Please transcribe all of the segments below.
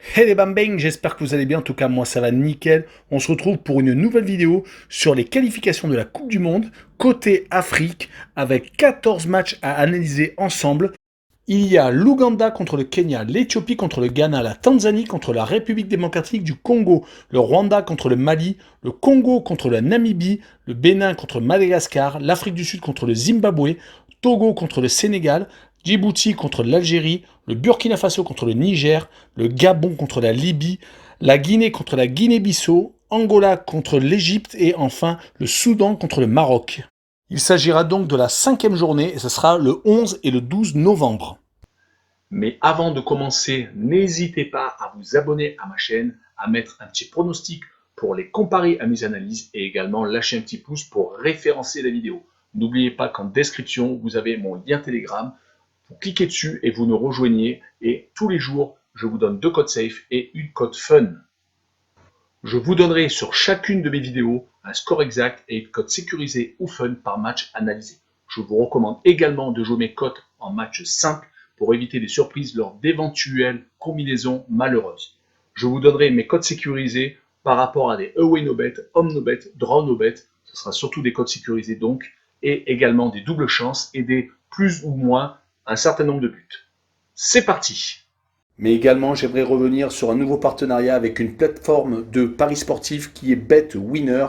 Hey les bambins, j'espère que vous allez bien, en tout cas moi ça va nickel. On se retrouve pour une nouvelle vidéo sur les qualifications de la Coupe du Monde, côté Afrique, avec 14 matchs à analyser ensemble. Il y a l'Ouganda contre le Kenya, l'Éthiopie contre le Ghana, la Tanzanie contre la République démocratique du Congo, le Rwanda contre le Mali, le Congo contre la Namibie, le Bénin contre Madagascar, l'Afrique du Sud contre le Zimbabwe, Togo contre le Sénégal, Djibouti contre l'Algérie, le Burkina Faso contre le Niger, le Gabon contre la Libye, la Guinée contre la Guinée-Bissau, Angola contre l'Égypte et enfin le Soudan contre le Maroc. Il s'agira donc de la 5e journée et ce sera le 11 et le 12 novembre. Mais avant de commencer, n'hésitez pas à vous abonner à ma chaîne, à mettre un petit pronostic pour les comparer à mes analyses et également lâcher un petit pouce pour référencer la vidéo. N'oubliez pas qu'en description, vous avez mon lien Telegram. Vous cliquez dessus et vous nous rejoignez. Et tous les jours, je vous donne 2 codes safe et une code fun. Je vous donnerai sur chacune de mes vidéos un score exact et une cote sécurisée ou fun par match analysé. Je vous recommande également de jouer mes cotes en match simple pour éviter des surprises lors d'éventuelles combinaisons malheureuses. Je vous donnerai mes codes sécurisés par rapport à des away no bet, home no bet, draw no bet. Ce sera surtout des codes sécurisés donc, et également des doubles chances et des plus ou moins un certain nombre de buts. C'est parti! Mais également, j'aimerais revenir sur un nouveau partenariat avec une plateforme de paris sportifs qui est BetWinner,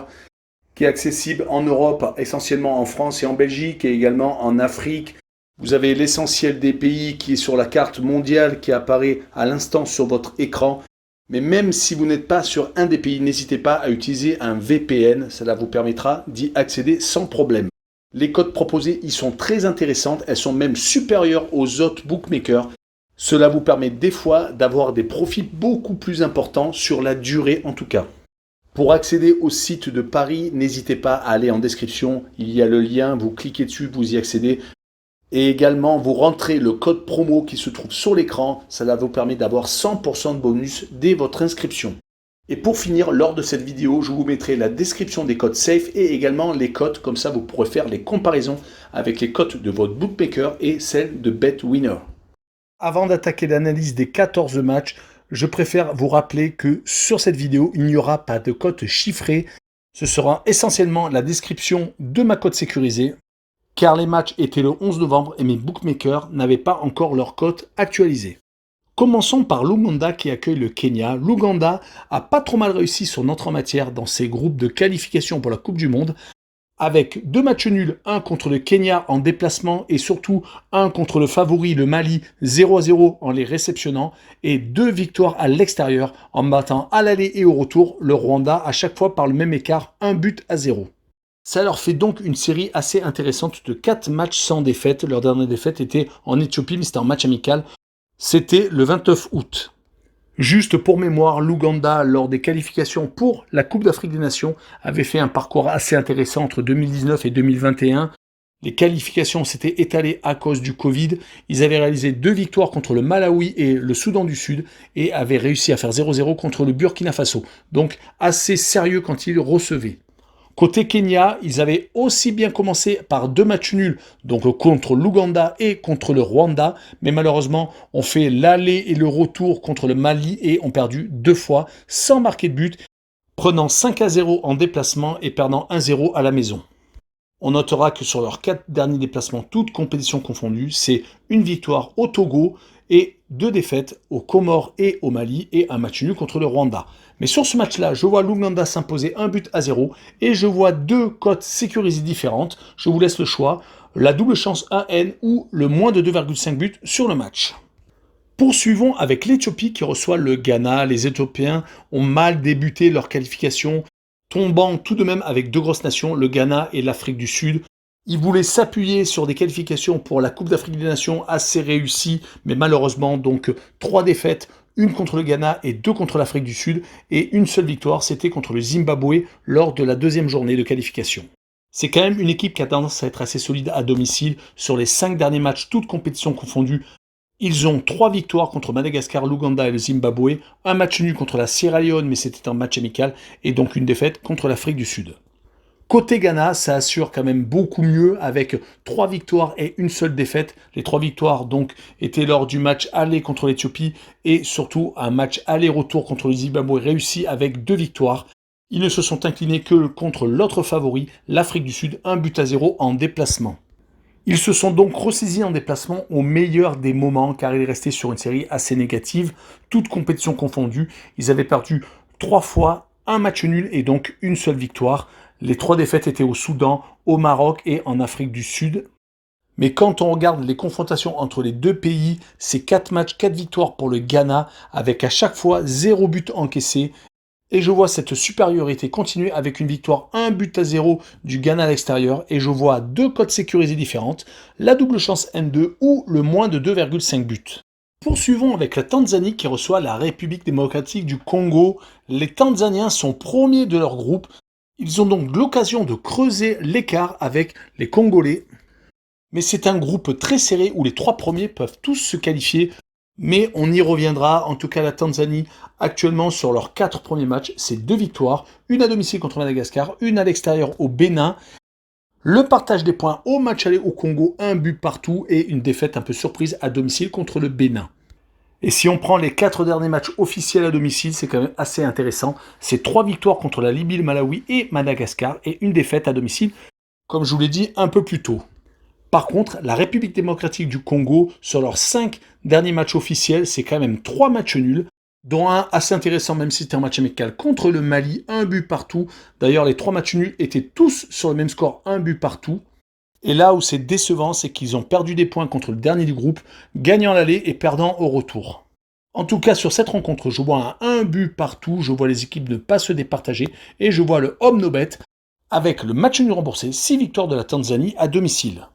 qui est accessible en Europe, essentiellement en France et en Belgique, et également en Afrique. Vous avez l'essentiel des pays qui est sur la carte mondiale qui apparaît à l'instant sur votre écran. Mais même si vous n'êtes pas sur un des pays, n'hésitez pas à utiliser un VPN, cela vous permettra d'y accéder sans problème. Les cotes proposées y sont très intéressantes, elles sont même supérieures aux autres bookmakers. Cela vous permet des fois d'avoir des profits beaucoup plus importants sur la durée en tout cas. Pour accéder au site de Paris, n'hésitez pas à aller en description, il y a le lien, vous cliquez dessus, vous y accédez. Et également, vous rentrez le code promo qui se trouve sur l'écran, cela vous permet d'avoir 100% de bonus dès votre inscription. Et pour finir, lors de cette vidéo, je vous mettrai la description des codes safe et également les cotes, comme ça vous pourrez faire les comparaisons avec les cotes de votre bookmaker et celles de BetWinner. Avant d'attaquer l'analyse des 14 matchs, je préfère vous rappeler que sur cette vidéo, il n'y aura pas de cote chiffrée. Ce sera essentiellement la description de ma cote sécurisée, car les matchs étaient le 11 novembre et mes bookmakers n'avaient pas encore leur cote actualisée. Commençons par l'Ouganda qui accueille le Kenya. L'Ouganda a pas trop mal réussi son entrée en matière dans ses groupes de qualification pour la Coupe du Monde, avec 2 matchs nuls, un contre le Kenya en déplacement et surtout un contre le favori, le Mali, 0-0 en les réceptionnant, et 2 victoires à l'extérieur en battant à l'aller et au retour le Rwanda à chaque fois par le même écart, 1-0. Ça leur fait donc une série assez intéressante de 4 matchs sans défaite. Leur dernière défaite était en Éthiopie, mais c'était en match amical. C'était le 29 août. Juste pour mémoire, l'Ouganda, lors des qualifications pour la Coupe d'Afrique des Nations, avait fait un parcours assez intéressant entre 2019 et 2021. Les qualifications s'étaient étalées à cause du Covid. Ils avaient réalisé 2 victoires contre le Malawi et le Soudan du Sud et avaient réussi à faire 0-0 contre le Burkina Faso. Donc assez sérieux quand ils recevaient. Côté Kenya, ils avaient aussi bien commencé par 2 matchs nuls, donc contre l'Ouganda et contre le Rwanda, mais malheureusement, ont fait l'aller et le retour contre le Mali et ont perdu 2 fois sans marquer de but, prenant 5-0 en déplacement et perdant 1-0 à la maison. On notera que sur leurs 4 derniers déplacements, toutes compétitions confondues, c'est une victoire au Togo et 2 défaites aux Comores et au Mali et un match nul contre le Rwanda. Mais sur ce match-là, je vois l'Ouganda s'imposer 1-0 et je vois 2 cotes sécurisées différentes. Je vous laisse le choix, la double chance 1N ou le moins de 2,5 buts sur le match. Poursuivons avec l'Éthiopie qui reçoit le Ghana. Les Éthiopiens ont mal débuté leur qualification, tombant tout de même avec 2 grosses nations, le Ghana et l'Afrique du Sud. Ils voulaient s'appuyer sur des qualifications pour la Coupe d'Afrique des Nations assez réussies, mais malheureusement, donc 3 défaites, une contre le Ghana et 2 contre l'Afrique du Sud, et une seule victoire, c'était contre le Zimbabwe lors de la 2e journée de qualification. C'est quand même une équipe qui a tendance à être assez solide à domicile. Sur les 5 derniers matchs, toutes compétitions confondues, ils ont 3 victoires contre Madagascar, l'Ouganda et le Zimbabwe, un match nul contre la Sierra Leone, mais c'était un match amical, et donc une défaite contre l'Afrique du Sud. Côté Ghana, ça assure quand même beaucoup mieux avec 3 victoires et une seule défaite. Les 3 victoires donc étaient lors du match aller contre l'Éthiopie et surtout un match aller-retour contre le Zimbabwe réussi avec 2 victoires. Ils ne se sont inclinés que contre l'autre favori, l'Afrique du Sud, 1-0 en déplacement. Ils se sont donc ressaisis en déplacement au meilleur des moments car ils restaient sur une série assez négative, toutes compétitions confondues. Ils avaient perdu 3 fois, un match nul et donc une seule victoire. Les 3 défaites étaient au Soudan, au Maroc et en Afrique du Sud. Mais quand on regarde les confrontations entre les deux pays, c'est 4 matchs, 4 victoires pour le Ghana, avec à chaque fois 0 but encaissé. Et je vois cette supériorité continuer avec une victoire 1-0 du Ghana à l'extérieur. Et je vois 2 cotes sécurisées différentes, la double chance N2 ou le moins de 2,5 buts. Poursuivons avec la Tanzanie qui reçoit la République démocratique du Congo. Les Tanzaniens sont premiers de leur groupe. Ils ont donc l'occasion de creuser l'écart avec les Congolais. Mais c'est un groupe très serré où les 3 premiers peuvent tous se qualifier. Mais on y reviendra. En tout cas, la Tanzanie, actuellement, sur leurs 4 premiers matchs, c'est 2 victoires. Une à domicile contre Madagascar, une à l'extérieur au Bénin. Le partage des points au match aller au Congo, 1 but partout et une défaite un peu surprise à domicile contre le Bénin. Et si on prend les 4 derniers matchs officiels à domicile, c'est quand même assez intéressant. C'est 3 victoires contre la Libye, le Malawi et Madagascar et une défaite à domicile, comme je vous l'ai dit un peu plus tôt. Par contre, la République démocratique du Congo, sur leurs 5 derniers matchs officiels, c'est quand même 3 matchs nuls, dont un assez intéressant, même si c'était un match amical, contre le Mali, 1 but partout. D'ailleurs, les 3 matchs nuls étaient tous sur le même score, 1 but partout. Et là où c'est décevant, c'est qu'ils ont perdu des points contre le dernier du groupe, gagnant l'aller et perdant au retour. En tout cas, sur cette rencontre, je vois un but partout, je vois les équipes ne pas se départager, et je vois le home no bet, avec le match nul remboursé, 6 victoires de la Tanzanie à domicile.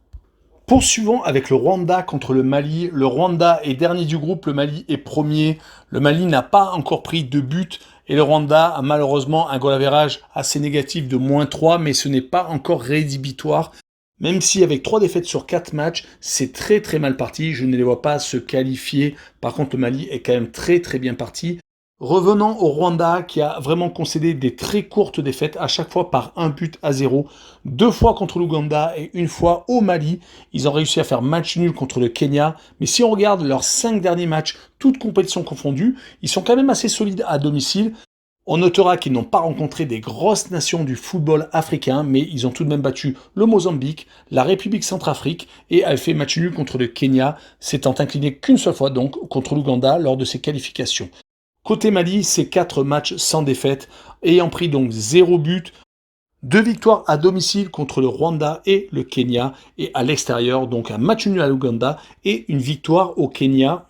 Poursuivons avec le Rwanda contre le Mali. Le Rwanda est dernier du groupe, le Mali est premier. Le Mali n'a pas encore pris de but et le Rwanda a malheureusement un goal average assez négatif de -3, mais ce n'est pas encore rédhibitoire. Même si avec 3 défaites sur 4 matchs, c'est très très mal parti. Je ne les vois pas se qualifier. Par contre, le Mali est quand même très très bien parti. Revenons au Rwanda qui a vraiment concédé des très courtes défaites, à chaque fois par 1-0, 2 fois contre l'Ouganda et 1 fois au Mali. Ils ont réussi à faire match nul contre le Kenya, mais si on regarde leurs 5 derniers matchs, toutes compétitions confondues, ils sont quand même assez solides à domicile. On notera qu'ils n'ont pas rencontré des grosses nations du football africain, mais ils ont tout de même battu le Mozambique, la République centrafrique et a fait match nul contre le Kenya, s'étant incliné qu'une seule fois donc contre l'Ouganda lors de ses qualifications. Côté Mali, c'est 4 matchs sans défaite, ayant pris donc 0 but, 2 victoires à domicile contre le Rwanda et le Kenya, et à l'extérieur, donc un match nul à l'Ouganda et une victoire au Kenya.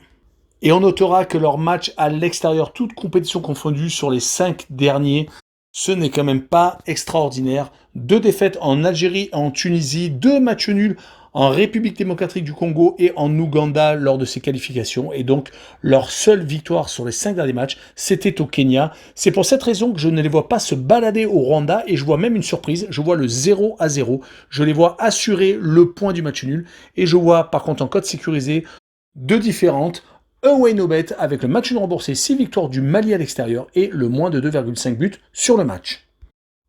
Et on notera que leur match à l'extérieur, toutes compétitions confondues sur les 5 derniers, ce n'est quand même pas extraordinaire. 2 défaites en Algérie et en Tunisie, 2 matchs nuls en République démocratique du Congo et en Ouganda lors de ces qualifications. Et donc, leur seule victoire sur les 5 derniers matchs, c'était au Kenya. C'est pour cette raison que je ne les vois pas se balader au Rwanda et je vois même une surprise. Je vois le 0-0. Je les vois assurer le point du match nul. Et je vois par contre en cote sécurisée 2 différentes. Away no bet avec le match nul remboursé, 6 victoires du Mali à l'extérieur et le moins de 2,5 buts sur le match.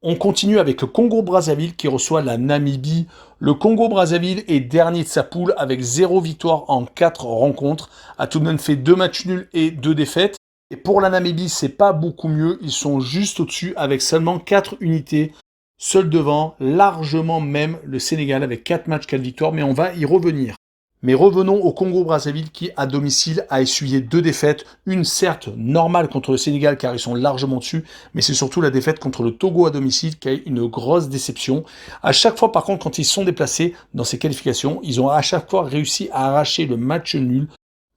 On continue avec le Congo-Brazzaville qui reçoit la Namibie. Le Congo-Brazzaville est dernier de sa poule avec 0 victoire en 4 rencontres, a tout de même fait 2 matchs nuls et 2 défaites. Et pour la Namibie, c'est pas beaucoup mieux, ils sont juste au-dessus avec seulement 4 unités. Seul devant, largement même le Sénégal avec 4 matchs, 4 victoires, mais on va y revenir. Mais revenons au Congo-Brazzaville qui, à domicile, a essuyé 2 défaites. Une, certes, normale contre le Sénégal car ils sont largement dessus, mais c'est surtout la défaite contre le Togo à domicile qui a eu une grosse déception. À chaque fois, par contre, quand ils sont déplacés dans ces qualifications, ils ont à chaque fois réussi à arracher le match nul,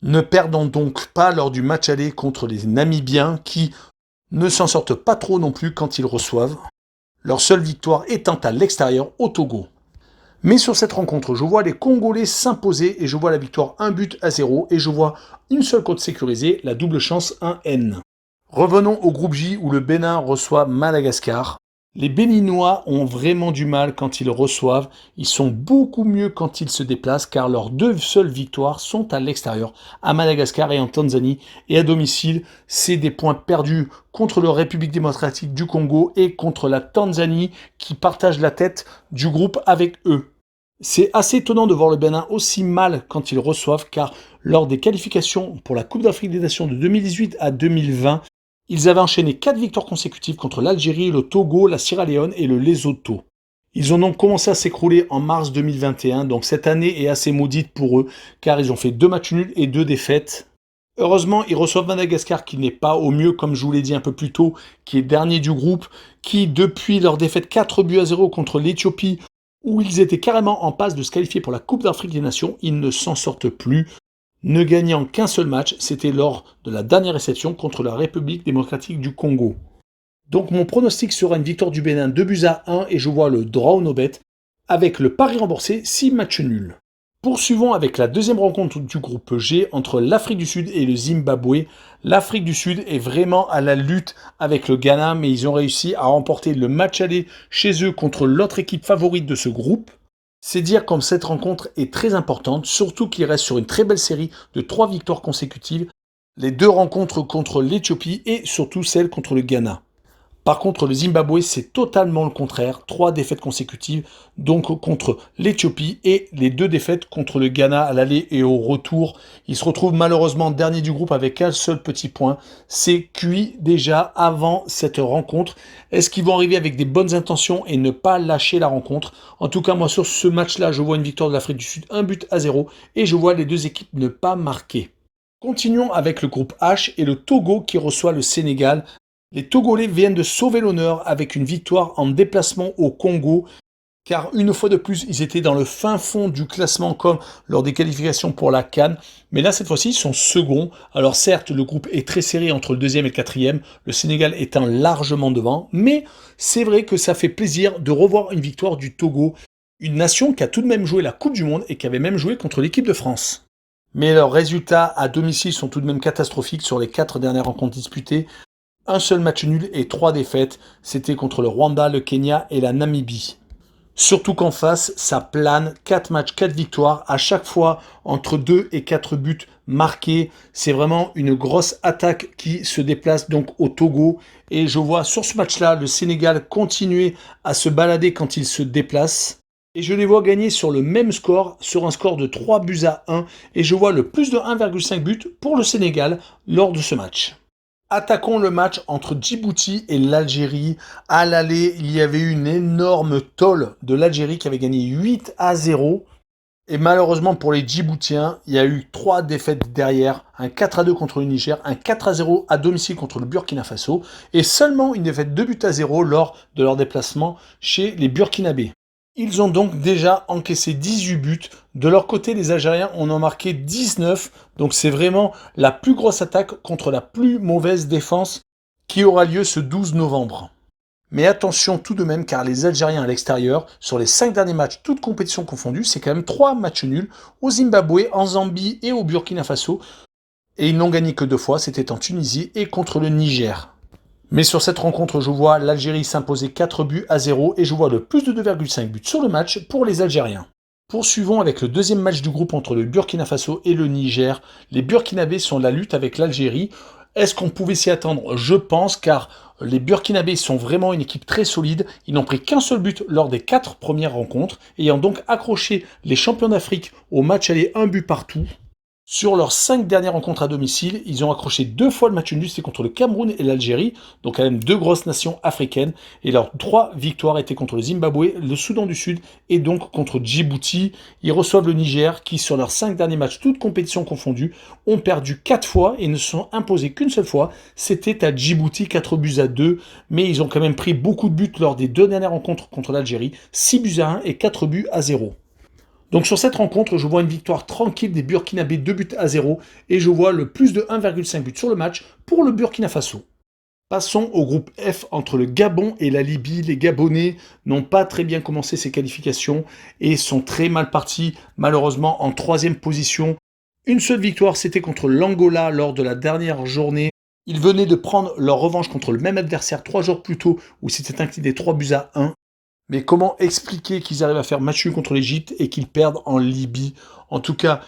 ne perdant donc pas lors du match aller contre les Namibiens qui ne s'en sortent pas trop non plus quand ils reçoivent. Leur seule victoire étant à l'extérieur au Togo. Mais sur cette rencontre, je vois les Congolais s'imposer et je vois la victoire 1-0 et je vois une seule cote sécurisée, la double chance 1N. Revenons au groupe J où le Bénin reçoit Madagascar. Les Béninois ont vraiment du mal quand ils reçoivent, ils sont beaucoup mieux quand ils se déplacent car leurs 2 seules victoires sont à l'extérieur, à Madagascar et en Tanzanie, et à domicile, c'est des points perdus contre la République démocratique du Congo et contre la Tanzanie qui partagent la tête du groupe avec eux. C'est assez étonnant de voir le Bénin aussi mal quand ils reçoivent car lors des qualifications pour la Coupe d'Afrique des Nations de 2018 à 2020, ils avaient enchaîné 4 victoires consécutives contre l'Algérie, le Togo, la Sierra Leone et le Lesotho. Ils ont donc commencé à s'écrouler en mars 2021, donc cette année est assez maudite pour eux, car ils ont fait 2 matchs nuls et 2 défaites. Heureusement, ils reçoivent Madagascar qui n'est pas au mieux, comme je vous l'ai dit un peu plus tôt, qui est dernier du groupe, qui depuis leur défaite 4-0 contre l'Éthiopie, où ils étaient carrément en passe de se qualifier pour la Coupe d'Afrique des Nations, ils ne s'en sortent plus. Ne gagnant qu'un seul match, c'était lors de la dernière réception contre la République démocratique du Congo. Donc mon pronostic sera une victoire du Bénin 2-1 et je vois le draw no bet avec le pari remboursé 6 matchs nuls. Poursuivons avec la deuxième rencontre du groupe G entre l'Afrique du Sud et le Zimbabwe. L'Afrique du Sud est vraiment à la lutte avec le Ghana, mais ils ont réussi à remporter le match aller chez eux contre l'autre équipe favorite de ce groupe. C'est dire comme cette rencontre est très importante, surtout qu'il reste sur une très belle série de 3 victoires consécutives, les 2 rencontres contre l'Éthiopie et surtout celle contre le Ghana. Par contre, le Zimbabwe, c'est totalement le contraire. 3 défaites consécutives, donc contre l'Éthiopie et les 2 défaites contre le Ghana à l'aller et au retour. Ils se retrouvent malheureusement dernier du groupe avec un seul petit point. C'est cuit déjà avant cette rencontre. Est-ce qu'ils vont arriver avec des bonnes intentions et ne pas lâcher la rencontre? En tout cas, moi, sur ce match-là, je vois une victoire de l'Afrique du Sud, 1-0, et je vois les 2 équipes ne pas marquer. Continuons avec le groupe H et le Togo qui reçoit le Sénégal. Les Togolais viennent de sauver l'honneur avec une victoire en déplacement au Congo, car une fois de plus, ils étaient dans le fin fond du classement comme lors des qualifications pour la CAN, mais là cette fois-ci ils sont seconds. Alors certes, le groupe est très serré entre le deuxième et le quatrième, le Sénégal étant largement devant, mais c'est vrai que ça fait plaisir de revoir une victoire du Togo, une nation qui a tout de même joué la Coupe du Monde et qui avait même joué contre l'équipe de France. Mais leurs résultats à domicile sont tout de même catastrophiques sur les 4 dernières rencontres disputées. Un seul match nul et 3 défaites, c'était contre le Rwanda, le Kenya et la Namibie. Surtout qu'en face, ça plane, 4 matchs, 4 victoires, à chaque fois entre 2 et 4 buts marqués. C'est vraiment une grosse attaque qui se déplace donc au Togo. Et je vois sur ce match-là, le Sénégal continuer à se balader quand il se déplace. Et je les vois gagner sur le même score, sur un score de 3-1. Et je vois le plus de 1,5 buts pour le Sénégal lors de ce match. Attaquons le match entre Djibouti et l'Algérie. À l'aller, il y avait eu une énorme tôle de l'Algérie qui avait gagné 8-0. Et malheureusement pour les Djiboutiens, il y a eu 3 défaites derrière. Un 4-2 contre le Niger, un 4-0 à domicile contre le Burkina Faso. Et seulement une défaite 2-0 lors de leur déplacement chez les Burkinabés. Ils ont donc déjà encaissé 18 buts. De leur côté, les Algériens en ont marqué 19. Donc c'est vraiment la plus grosse attaque contre la plus mauvaise défense qui aura lieu ce 12 novembre. Mais attention tout de même car les Algériens à l'extérieur, sur les 5 derniers matchs, toutes compétitions confondues, c'est quand même 3 matchs nuls au Zimbabwe, en Zambie et au Burkina Faso. Et ils n'ont gagné que 2 fois, c'était en Tunisie et contre le Niger. Mais sur cette rencontre, je vois l'Algérie s'imposer 4-0 et je vois le plus de 2,5 buts sur le match pour les Algériens. Poursuivons avec le deuxième match du groupe entre le Burkina Faso et le Niger. Les Burkinabés sont en la lutte avec l'Algérie. Est-ce qu'on pouvait s'y attendre? Je pense, car les Burkinabés sont vraiment une équipe très solide. Ils n'ont pris qu'un seul but lors des 4 premières rencontres, ayant donc accroché les champions d'Afrique au match aller 1 but partout. Sur leurs 5 dernières rencontres à domicile, ils ont accroché 2 fois le match nul, c'était contre le Cameroun et l'Algérie, donc quand même 2 grosses nations africaines, et leurs 3 victoires étaient contre le Zimbabwe, le Soudan du Sud et donc contre Djibouti. Ils reçoivent le Niger qui, sur leurs 5 derniers matchs, toutes compétitions confondues, ont perdu 4 fois et ne se sont imposés qu'une seule fois, c'était à Djibouti 4-2, mais ils ont quand même pris beaucoup de buts lors des 2 dernières rencontres contre l'Algérie, 6-1 et 4-0. Donc sur cette rencontre, je vois une victoire tranquille des Burkinabés 2-0 et je vois le plus de 1,5 but sur le match pour le Burkina Faso. Passons au groupe F entre le Gabon et la Libye. Les Gabonais n'ont pas très bien commencé ces qualifications et sont très mal partis, malheureusement en 3e position. Une seule victoire, c'était contre l'Angola lors de la dernière journée. Ils venaient de prendre leur revanche contre le même adversaire 3 jours plus tôt où c'était incliné 3-1. Mais comment expliquer qu'ils arrivent à faire match nul contre l'Égypte et qu'ils perdent en Libye? En tout cas,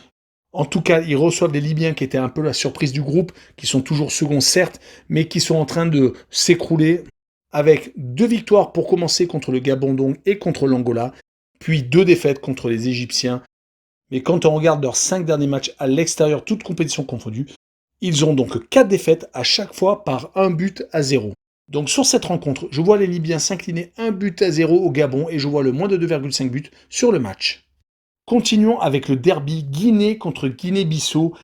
ils reçoivent des Libyens qui étaient un peu la surprise du groupe, qui sont toujours seconds certes, mais qui sont en train de s'écrouler avec 2 victoires pour commencer contre le Gabon donc et contre l'Angola, puis 2 défaites contre les Égyptiens. Mais quand on regarde leurs 5 derniers matchs à l'extérieur, toutes compétitions confondues, ils ont donc 4 défaites à chaque fois par 1-0. Donc sur cette rencontre, je vois les Libyens s'incliner 1-0 au Gabon et je vois le moins de 2,5 buts sur le match. Continuons avec le derby Guinée contre Guinée-Bissau.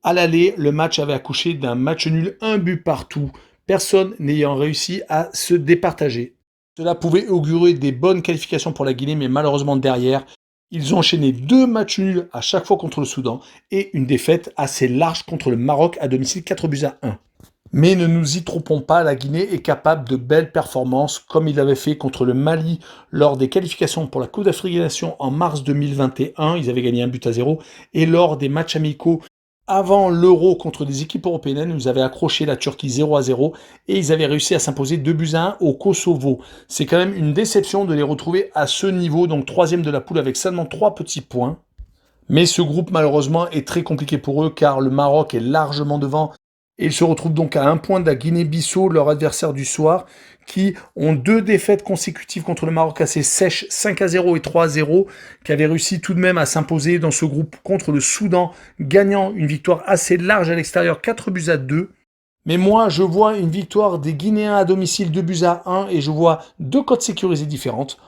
À l'aller, le match avait accouché d'un match nul, 1 but partout, personne n'ayant réussi à se départager. Cela pouvait augurer des bonnes qualifications pour la Guinée, mais malheureusement derrière, ils ont enchaîné 2 matchs nuls à chaque fois contre le Soudan et une défaite assez large contre le Maroc à domicile 4-1. Mais ne nous y trompons pas, la Guinée est capable de belles performances comme il l'avait fait contre le Mali lors des qualifications pour la Coupe d'Afrique des Nations en mars 2021, ils avaient gagné 1-0, et lors des matchs amicaux avant l'Euro contre des équipes européennes, ils avaient accroché la Turquie 0-0 et ils avaient réussi à s'imposer 2-1 au Kosovo. C'est quand même une déception de les retrouver à ce niveau, donc 3e de la poule avec seulement 3 petits points. Mais ce groupe malheureusement est très compliqué pour eux car le Maroc est largement devant. Et ils se retrouvent donc à 1 point de la Guinée-Bissau, leur adversaire du soir, qui ont 2 défaites consécutives contre le Maroc assez sèches, 5-0 et 3-0, qui avaient réussi tout de même à s'imposer dans ce groupe contre le Soudan, gagnant une victoire assez large à l'extérieur, 4-2. Mais moi, je vois une victoire des Guinéens à domicile, 2-1, et je vois 2 cotes sécurisées différentes.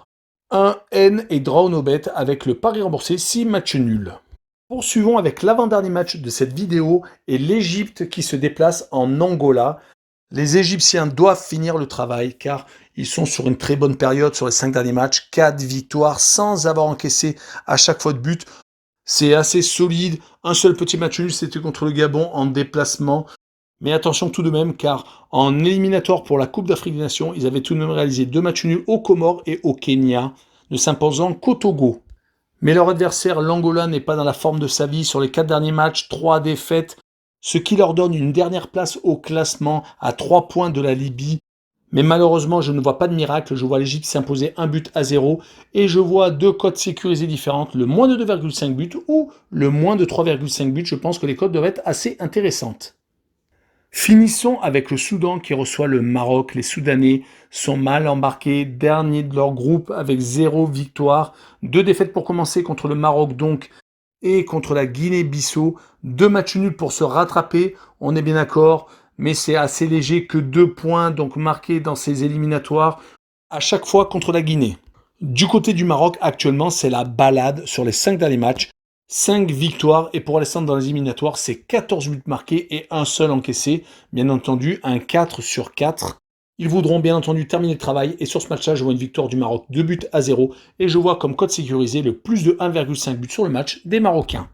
1 N et draw no bet avec le pari remboursé 6 matchs nuls. Poursuivons avec l'avant-dernier match de cette vidéo et l'Égypte qui se déplace en Angola. Les Égyptiens doivent finir le travail car ils sont sur une très bonne période sur les 5 derniers matchs. 4 victoires sans avoir encaissé à chaque fois de but. C'est assez solide. Un seul petit match nul, c'était contre le Gabon en déplacement. Mais attention tout de même car en éliminatoire pour la Coupe d'Afrique des Nations, ils avaient tout de même réalisé 2 matchs nuls aux Comores et au Kenya, ne s'imposant qu'au Togo. Mais leur adversaire, l'Angola, n'est pas dans la forme de sa vie. Sur les 4 derniers matchs, 3 défaites, ce qui leur donne une dernière place au classement à 3 points de la Libye. Mais malheureusement, je ne vois pas de miracle. Je vois l'Égypte s'imposer 1-0 et je vois 2 cotes sécurisées différentes, le moins de 2,5 buts ou le moins de 3,5 buts. Je pense que les cotes doivent être assez intéressantes. Finissons avec le Soudan qui reçoit le Maroc. Les Soudanais sont mal embarqués, derniers de leur groupe avec 0 victoire. 2 défaites pour commencer contre le Maroc donc et contre la Guinée-Bissau. 2 matchs nuls pour se rattraper, on est bien d'accord, mais c'est assez léger que 2 points donc marqués dans ces éliminatoires à chaque fois contre la Guinée. Du côté du Maroc, actuellement, c'est la balade sur les 5 derniers matchs. 5 victoires et pour l'instant dans les éliminatoires, c'est 14 buts marqués et un seul encaissé. Bien entendu, un 4 sur 4. Ils voudront bien entendu terminer le travail et sur ce match-là, je vois une victoire du Maroc 2-0 et je vois comme cote sécurisé le plus de 1,5 but sur le match des Marocains.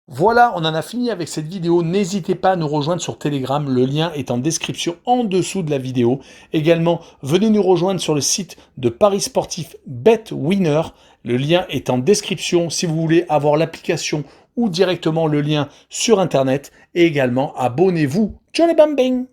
Voilà, on en a fini avec cette vidéo. N'hésitez pas à nous rejoindre sur Telegram, le lien est en description en dessous de la vidéo. Également, venez nous rejoindre sur le site de paris sportif BetWinner. Le lien est en description si vous voulez avoir l'application ou directement le lien sur Internet. Et également, abonnez-vous. Ciao les bambins!